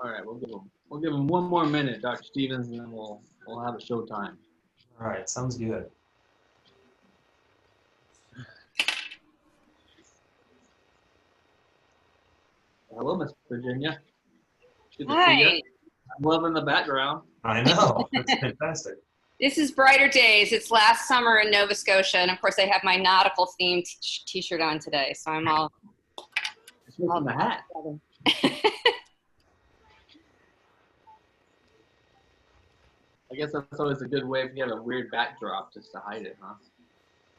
All right, we'll give him one more minute, Dr. Stevens, and then we'll have a show time. All right, sounds good. Hello, Miss Virginia. Good to see you. Hi, I'm loving the background. I know, that's fantastic. this is Brighter Days. It's last summer in Nova Scotia, and of course I have my nautical themed t-shirt on today, so I'm all It's making the hat. I guess that's always a good way if you have a weird backdrop just to hide it, huh?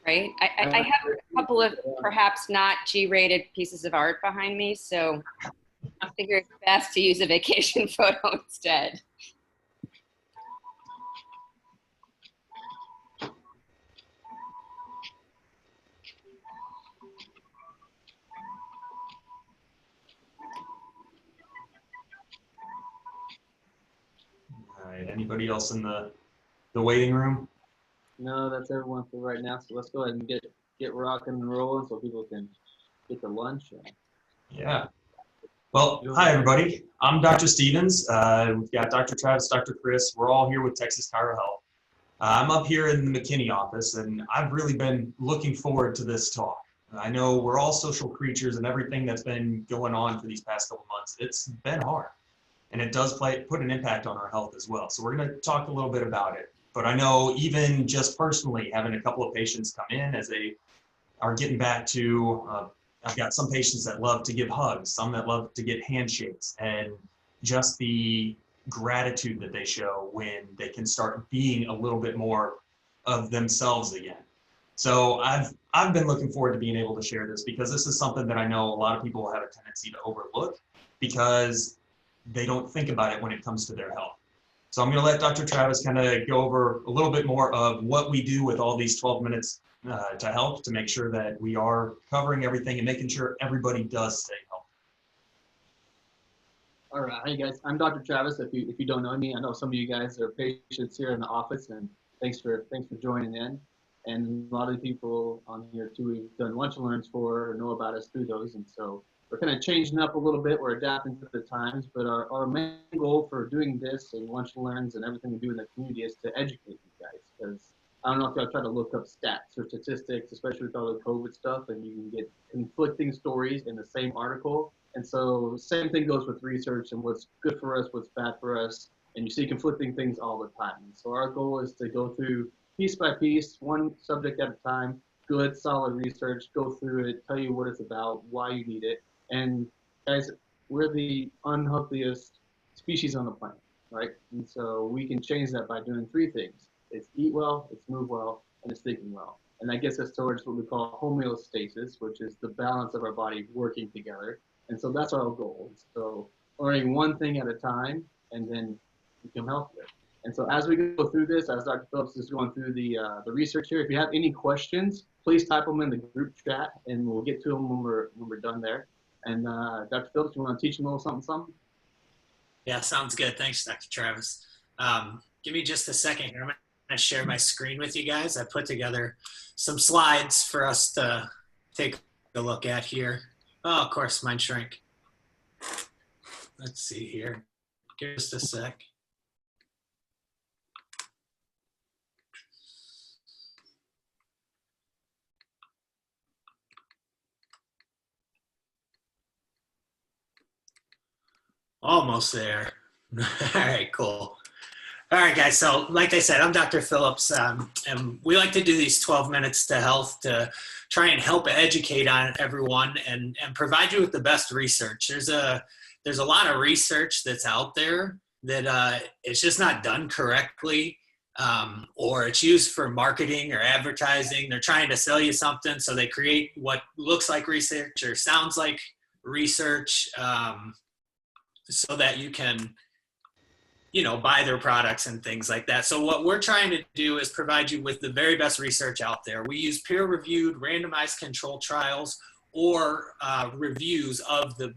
right. I have a couple of perhaps not G-rated pieces of art behind me, so I figure it's best to use a vacation photo instead. All right, anybody else in the waiting room? No, that's everyone for right now. So let's go ahead and get rocking and rolling so people can get to lunch. Yeah. Well, hi everybody. I'm Dr. Stevens. We've got Dr. Travis, Dr. Chris. We're all here with Texas Chiro Health. I'm up here in the McKinney office, and I've really been looking forward to this talk. I know we're all social creatures, and everything that's been going on for these past couple months, it's been hard. And it does put an impact on our health as well. So we're going to talk a little bit about it. But I know even just personally, having a couple of patients come in as they are getting back to, I've got some patients that love to give hugs, some that love to get handshakes, and just the gratitude that they show when they can start being a little bit more of themselves again. So I've been looking forward to being able to share this because this is something that I know a lot of people have a tendency to overlook because they don't think about it when it comes to their health. So I'm going to let Dr. Travis kind of go over a little bit more of what we do with all these 12 minutes to help to make sure that we are covering everything and making sure everybody does stay healthy. All right, hi guys. I'm Dr. Travis. If you don't know me, I know some of you guys are patients here in the office, and thanks for joining in. And a lot of people on here too, we've done lunch and learns for or know about us through those, and so we're kind of changing up a little bit. We're adapting to the times, but our main goal for doing this and lunch and learns and everything we do in the community is to educate you guys. Because I don't know if y'all try to look up stats or statistics, especially with all the COVID stuff, and you can get conflicting stories in the same article. And so same thing goes with research and what's good for us, what's bad for us, and you see conflicting things all the time. And so our goal is to go through piece by piece, one subject at a time, good, solid research, go through it, tell you what it's about, why you need it. And guys, we're the unhealthiest species on the planet, right? And so we can change that by doing three things. It's eat well, it's move well, and it's thinking well. And that gets us towards what we call homeostasis, which is the balance of our body working together. And so that's our goal. So learning one thing at a time and then become healthier. And so as we go through this, as Dr. Phillips is going through the research here, if you have any questions, please type them in the group chat and we'll get to them when we're done there. And Dr. Phillips, you want to teach them a little something? Yeah, sounds good. Thanks, Dr. Travis. Give me just a second here. I'm going to share my screen with you guys. I put together some slides for us to take a look at here. Oh, of course, mine shrank. Let's see here. Give us a sec. Almost there. All right, cool. All right, guys. So like I said, I'm Dr. Phillips, and we like to do these 12 minutes to health to try and help educate on everyone and provide you with the best research. There's a lot of research that's out there that it's just not done correctly, or it's used for marketing or advertising. They're trying to sell you something, so they create what looks like research or sounds like research, so that you can, buy their products and things like that. So what we're trying to do is provide you with the very best research out there. We use peer-reviewed randomized controlled trials or reviews of the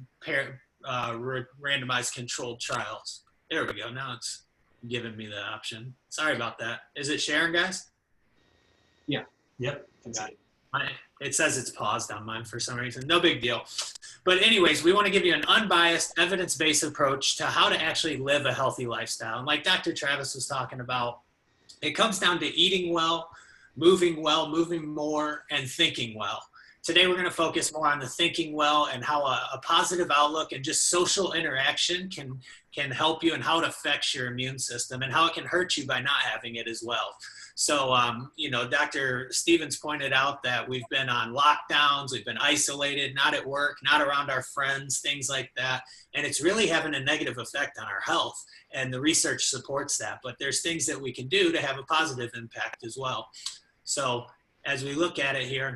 randomized controlled trials. There we go. Now it's giving me the option. Sorry about that. Is it sharing, guys? Yeah. Yep. Got it. It says it's paused on mine for some reason. No big deal. But anyways, we want to give you an unbiased, evidence-based approach to how to actually live a healthy lifestyle. And like Dr. Travis was talking about, it comes down to eating well, moving more, and thinking well. Today, we're going to focus more on the thinking well and how a positive outlook and just social interaction can help you, and how it affects your immune system and how it can hurt you by not having it as well. So, Dr. Stevens pointed out that we've been on lockdowns, we've been isolated, not at work, not around our friends, things like that. And it's really having a negative effect on our health. And the research supports that. But there's things that we can do to have a positive impact as well. So as we look at it here,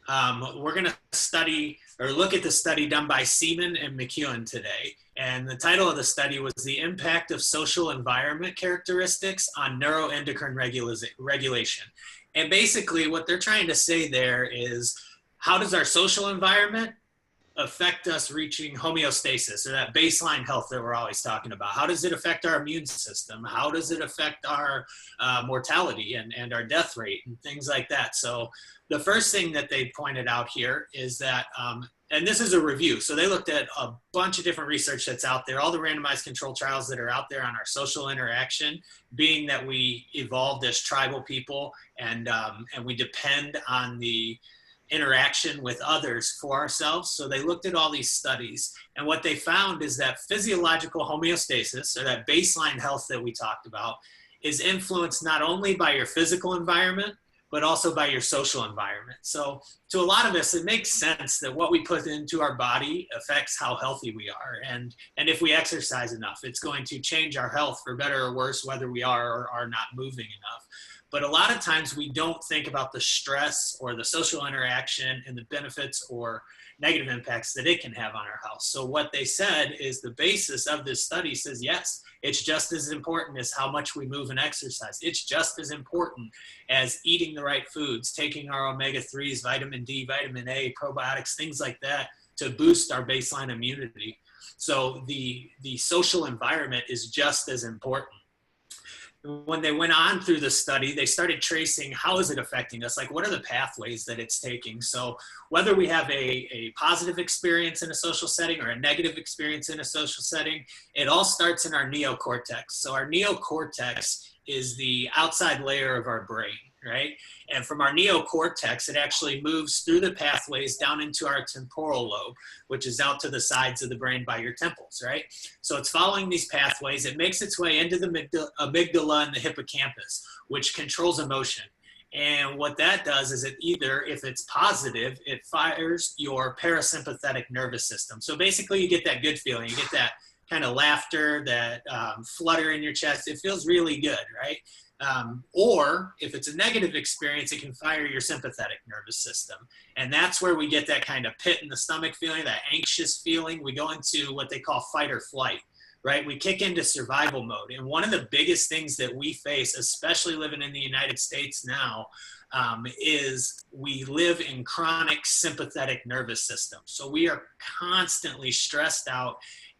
we're going to study or look at the study done by Seaman and McEwen today. And the title of the study was The Impact of Social Environment Characteristics on Neuroendocrine Regulation. And basically what they're trying to say there is, how does our social environment affect us reaching homeostasis, or that baseline health that we're always talking about? How does it affect our immune system? How does it affect our mortality and our death rate and things like that? So the first thing that they pointed out here is that, and this is a review, so they looked at a bunch of different research that's out there, all the randomized controlled trials that are out there on our social interaction, being that we evolved as tribal people, and we depend on the interaction with others for ourselves. So they looked at all these studies, and what they found is that physiological homeostasis, or that baseline health that we talked about, is influenced not only by your physical environment, but also by your social environment. So to a lot of us, it makes sense that what we put into our body affects how healthy we are. And if we exercise enough, it's going to change our health for better or worse, whether we are or are not moving enough. But a lot of times we don't think about the stress or the social interaction and the benefits or negative impacts that it can have on our health. So what they said is, the basis of this study says, yes, it's just as important as how much we move and exercise. It's just as important as eating the right foods, taking our omega-3s, vitamin D, vitamin A, probiotics, things like that, to boost our baseline immunity. So the social environment is just as important. When they went on through the study, they started tracing, how is it affecting us? Like, what are the pathways that it's taking? So whether we have a positive experience in a social setting or a negative experience in a social setting, it all starts in our neocortex. So our neocortex is the outside layer of our brain, right? And from our neocortex, it actually moves through the pathways down into our temporal lobe, which is out to the sides of the brain by your temples, right? So it's following these pathways. It makes its way into the amygdala and the hippocampus, which controls emotion. And what that does is, it either, if it's positive, it fires your parasympathetic nervous system. So basically you get that good feeling, you get that kind of laughter, that flutter in your chest. It feels really good, right? Or if it's a negative experience, it can fire your sympathetic nervous system. And that's where we get that kind of pit in the stomach feeling, that anxious feeling. We go into what they call fight or flight, right? We kick into survival mode. And one of the biggest things that we face, especially living in the United States now, is we live in chronic sympathetic nervous system. So we are constantly stressed out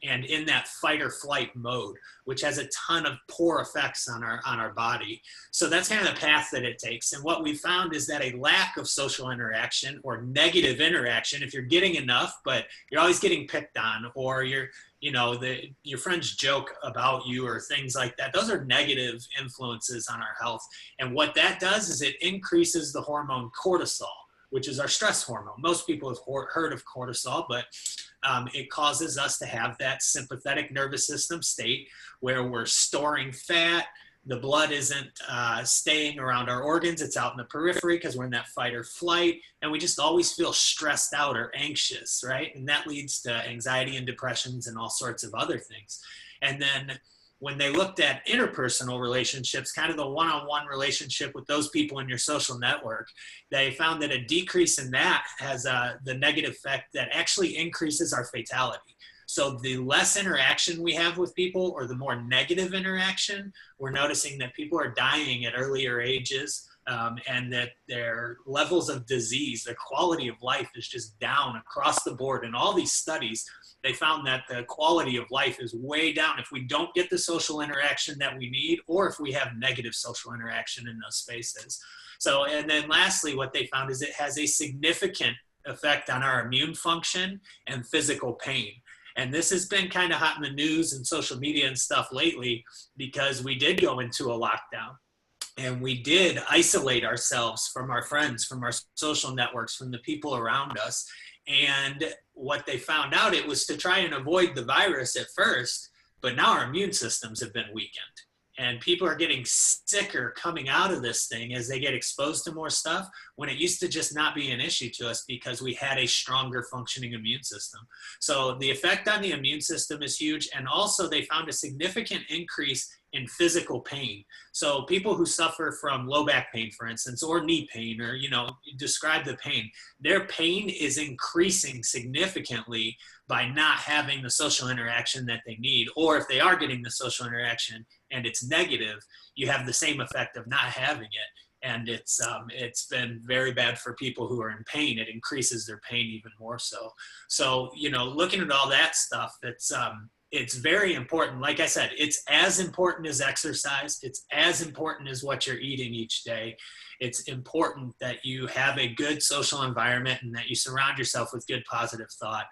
and in that fight or flight mode, which has a ton of poor effects on our body. So that's kind of the path that it takes. And what we found is that a lack of social interaction or negative interaction, if you're getting enough, but you're always getting picked on, or your friends joke about you or things like that, those are negative influences on our health. And what that does is it increases the hormone cortisol, which is our stress hormone. Most people have heard of cortisol, but it causes us to have that sympathetic nervous system state where we're storing fat. The blood isn't staying around our organs. It's out in the periphery because we're in that fight or flight. And we just always feel stressed out or anxious, right? And that leads to anxiety and depressions and all sorts of other things. And then when they looked at interpersonal relationships, kind of the one-on-one relationship with those people in your social network, they found that a decrease in that has the negative effect that actually increases our fatality. So the less interaction we have with people, or the more negative interaction, we're noticing that people are dying at earlier ages, and that their levels of disease, their quality of life is just down across the board. In all these studies, they found that the quality of life is way down if we don't get the social interaction that we need, or if we have negative social interaction in those spaces. So, and then lastly, what they found is it has a significant effect on our immune function and physical pain. And this has been kind of hot in the news and social media and stuff lately because we did go into a lockdown. And we did isolate ourselves from our friends, from our social networks, from the people around us. And what they found out, it was to try and avoid the virus at first, but now our immune systems have been weakened. And people are getting sicker coming out of this thing as they get exposed to more stuff, when it used to just not be an issue to us because we had a stronger functioning immune system. So the effect on the immune system is huge. And also they found a significant increase in physical pain. So people who suffer from low back pain, for instance, or knee pain, or, you know, describe the pain, their pain is increasing significantly by not having the social interaction that they need. Or if they are getting the social interaction and it's negative, you have the same effect of not having it. And it's been very bad for people who are in pain. It increases their pain even more so. So, you know, looking at all that stuff, it's very important. Like I said, it's as important as exercise. It's as important as what you're eating each day. It's important that you have a good social environment and that you surround yourself with good positive thought.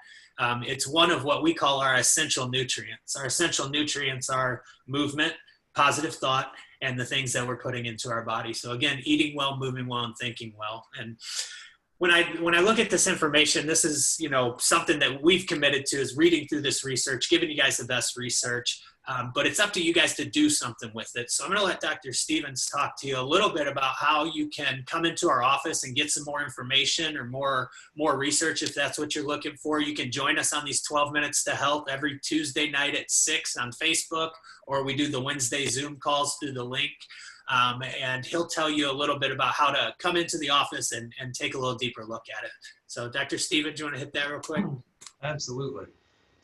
It's one of what we call our essential nutrients. Our essential nutrients are movement, positive thought, and the things that we're putting into our body. So again, eating well, moving well, and thinking well. And when I look at this information, this is, you know, something that we've committed to, is reading through this research, giving you guys the best research, but it's up to you guys to do something with it. So I'm going to let Dr. Stevens talk to you a little bit about how you can come into our office and get some more information or more research if that's what you're looking for. You can join us on these 12 Minutes to Health every Tuesday night at 6 on Facebook, or we do the Wednesday Zoom calls through the link. And he'll tell you a little bit about how to come into the office and take a little deeper look at it. So Dr. Stevens, do you want to hit that real quick? Absolutely.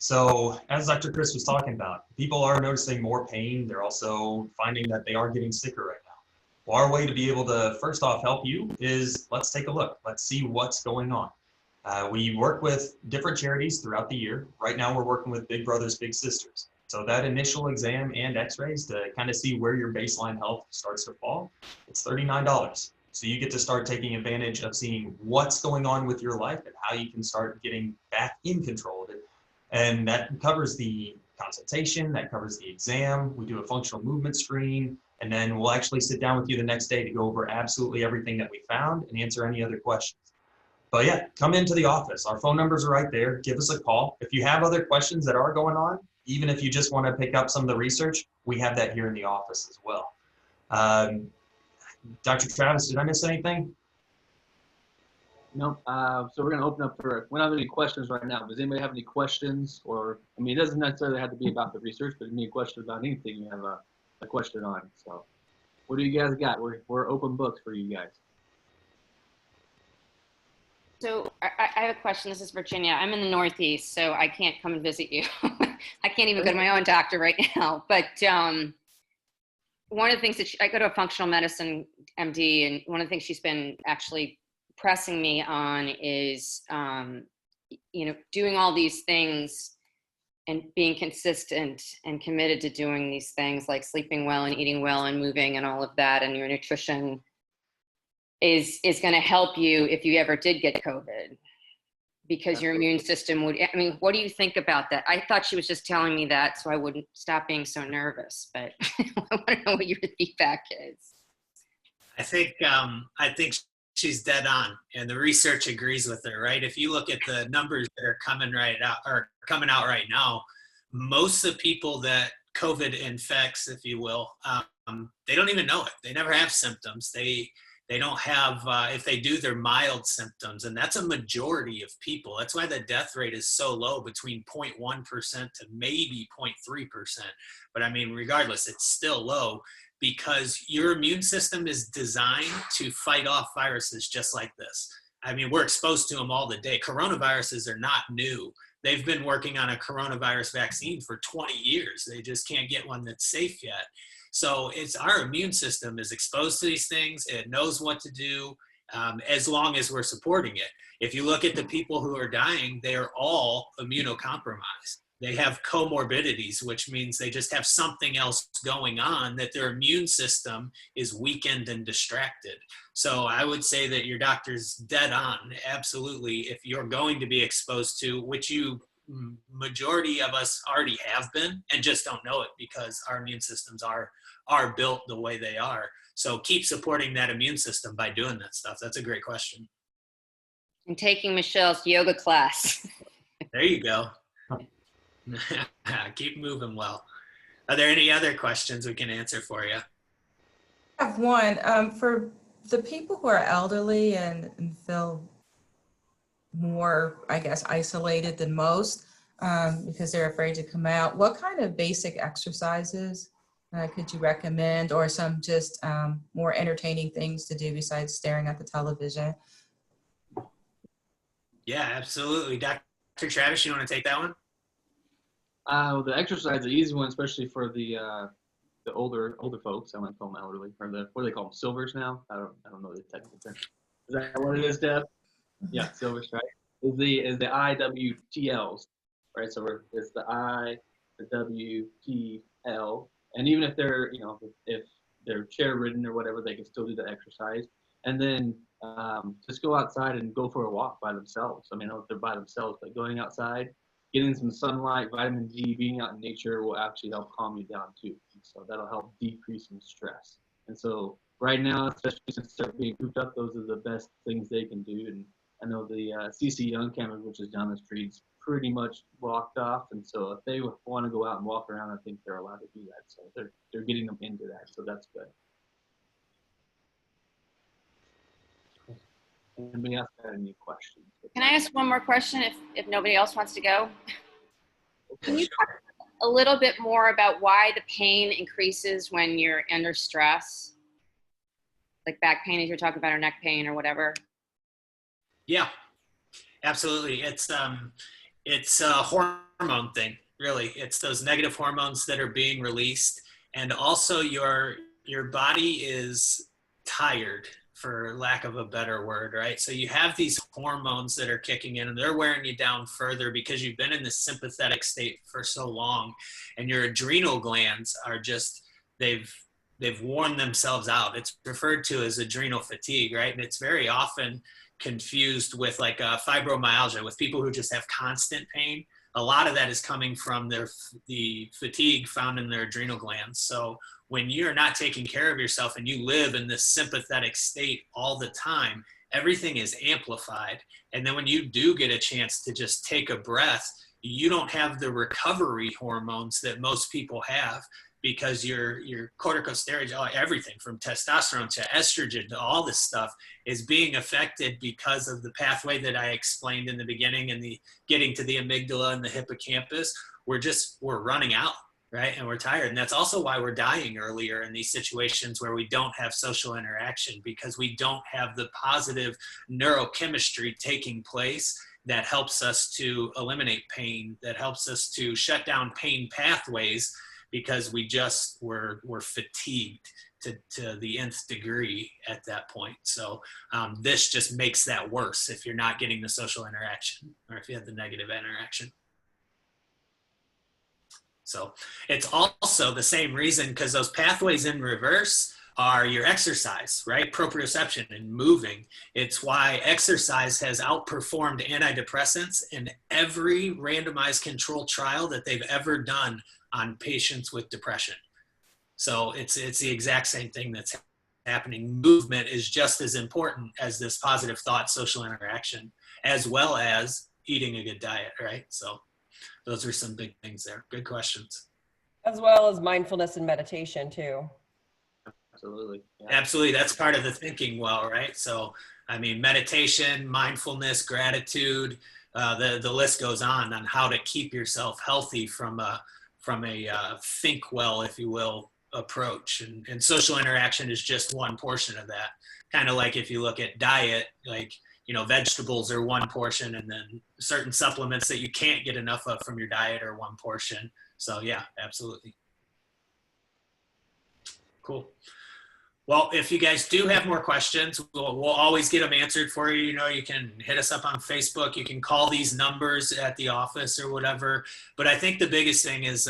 So as Dr. Chris was talking about, people are noticing more pain. They're also finding that they are getting sicker right now. Well, our way to be able to, first off, help you is let's take a look. Let's see what's going on. We work with different charities throughout the year. Right now, we're working with Big Brothers Big Sisters. So that initial exam and x-rays to kind of see where your baseline health starts to fall, it's $39. So you get to start taking advantage of seeing what's going on with your life and how you can start getting back in control of it. And that covers the consultation, that covers the exam. We do a functional movement screen, and then we'll actually sit down with you the next day to go over absolutely everything that we found and answer any other questions. But yeah, come into the office. Our phone numbers are right there. Give us a call. If you have other questions that are going on, even if you just want to pick up some of the research, we have that here in the office as well. Dr. Travis, did I miss anything? No. So we're going to open up for, we don't have any questions right now. Does anybody have any questions? Or, I mean, it doesn't necessarily have to be about the research, but if you need a question about anything, you have a question on. So what do you guys got? We're open books for you guys. So I have a question. This is Virginia. I'm in the Northeast, so I can't come and visit you. I can't even go to my own doctor right now. But one of the things that I go to a functional medicine MD, and one of the things she's been actually pressing me on is, you know, doing all these things and being consistent and committed to doing these things like sleeping well and eating well and moving and all of that, and your nutrition is going to help you if you ever did get COVID, because your immune system would, I mean, what do you think about that? I thought she was just telling me that so I wouldn't stop being so nervous, but I want to know what your feedback is. I think she's dead on, and the research agrees with her, right? If you look at the numbers that are coming out right now, most of the people that COVID infects, if you will, they don't even know it. They never have symptoms. They don't have, if they do, they're mild symptoms. And that's a majority of people. That's why the death rate is so low, between 0.1% to maybe 0.3%. But I mean, regardless, it's still low because your immune system is designed to fight off viruses just like this. I mean, we're exposed to them all the day. Coronaviruses are not new. They've been working on a coronavirus vaccine for 20 years. They just can't get one that's safe yet. So it's our immune system is exposed to these things. It knows what to do as long as we're supporting it. If you look at the people who are dying, they are all immunocompromised. they have comorbidities, which means they just have something else going on, that their immune system is weakened and distracted. So I would say that your doctor's dead on. Absolutely. If you're going to be exposed to, which you majority of us already have been and just don't know it because our immune systems are built the way they are. So keep supporting that immune system by doing that stuff. That's a great question. And taking Michelle's yoga class. There you go. Keep moving well. Are there any other questions we can answer for you? I have one. For the people who are elderly and feel more, I guess, isolated than most because they're afraid to come out, what kind of basic exercises could you recommend, or some just more entertaining things to do besides staring at the television? Yeah, absolutely. Dr. Travis, you want to take that one? The exercise, the easy one, especially for the older folks. I want to call them elderly, or what do they call them? Silvers now? I don't know the technical term. Is that what it is, Deb? Yeah, silvers, right? Is the IWTLs, right? So it's the I, the W, T, L, and even if they're if they're chair ridden or whatever, they can still do the exercise. And then just go outside and go for a walk by themselves. I mean, I don't know if they're by themselves, but going outside, getting some sunlight, vitamin D, being out in nature will actually help calm you down too. So that'll help decrease some stress. And so right now, especially since they're being cooped up, those are the best things they can do. And I know the CC Young campus, which is down the street, is pretty much blocked off. And so if they want to go out and walk around, I think they're allowed to do that. So they're getting them into that. So that's good. Anybody else got any questions? Can I ask one more question if nobody else wants to go? Can you talk a little bit more about why the pain increases when you're under stress? Like back pain, as you're talking about, or neck pain or whatever? Yeah, absolutely. It's a hormone thing, really. It's those negative hormones that are being released. And also your body is tired, for lack of a better word, right? So you have these hormones that are kicking in and they're wearing you down further because you've been in this sympathetic state for so long, and your adrenal glands are just, they've worn themselves out. It's referred to as adrenal fatigue, right? And it's very often confused with like fibromyalgia, with people who just have constant pain. A lot of that is coming from the fatigue found in their adrenal glands. So when you're not taking care of yourself and you live in this sympathetic state all the time, everything is amplified. And then when you do get a chance to just take a breath, you don't have the recovery hormones that most people have, because your corticosteroids, everything from testosterone to estrogen to all this stuff is being affected because of the pathway that I explained in the beginning, and the getting to the amygdala and the hippocampus. We're running out, right? And we're tired. And that's also why we're dying earlier in these situations where we don't have social interaction, because we don't have the positive neurochemistry taking place that helps us to eliminate pain, that helps us to shut down pain pathways, because we're fatigued to the nth degree at that point. So this just makes that worse if you're not getting the social interaction, or if you have the negative interaction. So it's also the same reason, because those pathways in reverse are your exercise, right? Proprioception and moving. It's why exercise has outperformed antidepressants in every randomized controlled trial that they've ever done on patients with depression. So it's the exact same thing that's happening. Movement is just as important as this positive thought, social interaction, as well as eating a good diet, right? So those are some big things there. Good questions. As well as mindfulness and meditation too. Absolutely. Yeah. Absolutely. That's part of the thinking well, right? So, I mean, meditation, mindfulness, gratitude, the list goes on how to keep yourself healthy from a think well, if you will, approach. And social interaction is just one portion of that. Kind of like if you look at diet, like, vegetables are one portion, and then certain supplements that you can't get enough of from your diet are one portion. So yeah, absolutely. Cool. Well, if you guys do have more questions, we'll always get them answered for you. You know, you can hit us up on Facebook. You can call these numbers at the office or whatever. But I think the biggest thing is,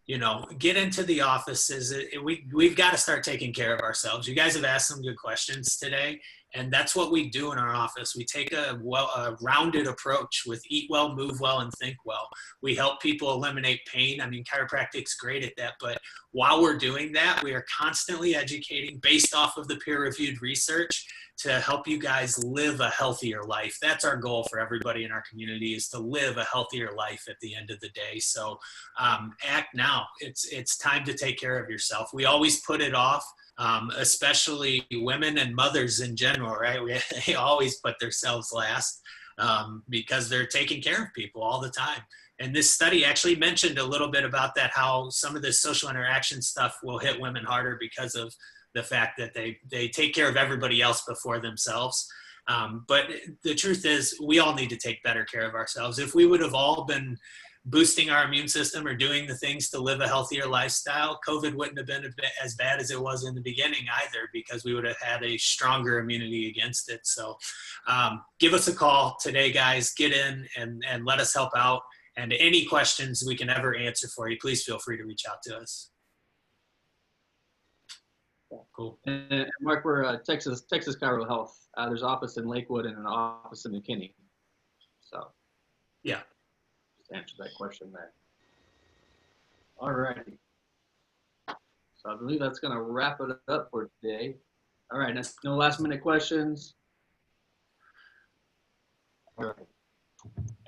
you know, get into the offices. We've got to start taking care of ourselves. You guys have asked some good questions today. And that's what we do in our office. We take a rounded approach with eat well, move well, and think well. We help people eliminate pain. I mean, chiropractic's great at that. But while we're doing that, we are constantly educating based off of the peer-reviewed research to help you guys live a healthier life. That's our goal for everybody in our community, is to live a healthier life at the end of the day. So act now. It's time to take care of yourself. We always put it off. Especially women and mothers in general, right? They always put themselves last because they're taking care of people all the time. And this study actually mentioned a little bit about that, how some of this social interaction stuff will hit women harder because of the fact that they take care of everybody else before themselves. But the truth is, we all need to take better care of ourselves. If we would have all been boosting our immune system or doing the things to live a healthier lifestyle, COVID wouldn't have been as bad as it was in the beginning either, because we would have had a stronger immunity against it. So give us a call today, guys. Get in and let us help out. And any questions we can ever answer for you, please feel free to reach out to us. Cool. And Mark, we're Texas Chiro Health. There's an office in Lakewood and an office in McKinney. So yeah. Answer that question there. All righty. So I believe that's going to wrap it up for today. All right, no last minute questions. All right.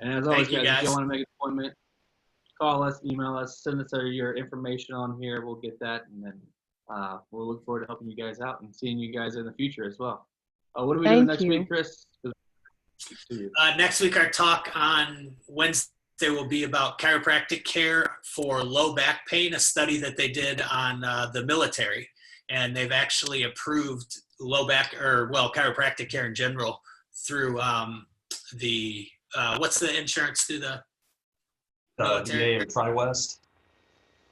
And as always, guys, if you want to make an appointment, call us, email us, send us your information on here. We'll get that, and then we'll look forward to helping you guys out and seeing you guys in the future as well. What are we doing next week, Chris? Next week, our talk on Wednesday will be about chiropractic care for low back pain, a study that they did on the military. And they've actually approved low back, chiropractic care in general through what's the insurance through the military? VA or TriWest?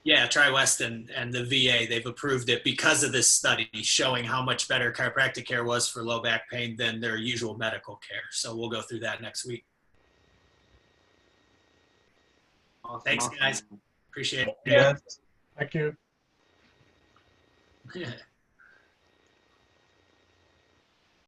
Yeah, TriWest and the VA, they've approved it because of this study showing how much better chiropractic care was for low back pain than their usual medical care. So we'll go through that next week. Awesome, Thanks, awesome. guys. Appreciate it. Yeah. Thank you. Yeah.